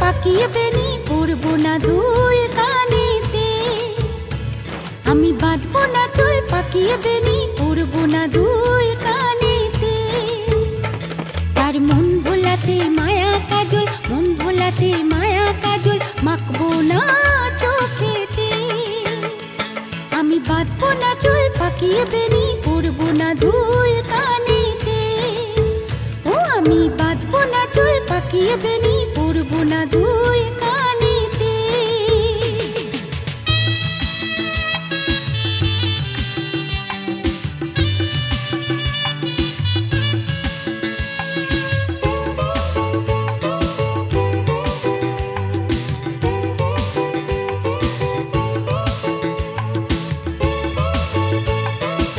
পাকিয়ে বেনি পরবো না দুল কানেতে। আমি বাঁধবো না চুল পাকিয়ে বেনি পরবো না দুল কানেতে। তার মন ভোলাতে মায়া কাজল, মন ভোলাতে মায়া কাজল মাখবো না চোখেতে। আমি বাঁধবো না চুল পাকিয়ে বেনি পরবো না দুল কানেতে। ও আমি বাঁধবো না চুল পাকিয়ে বেনি পরবো না দুল।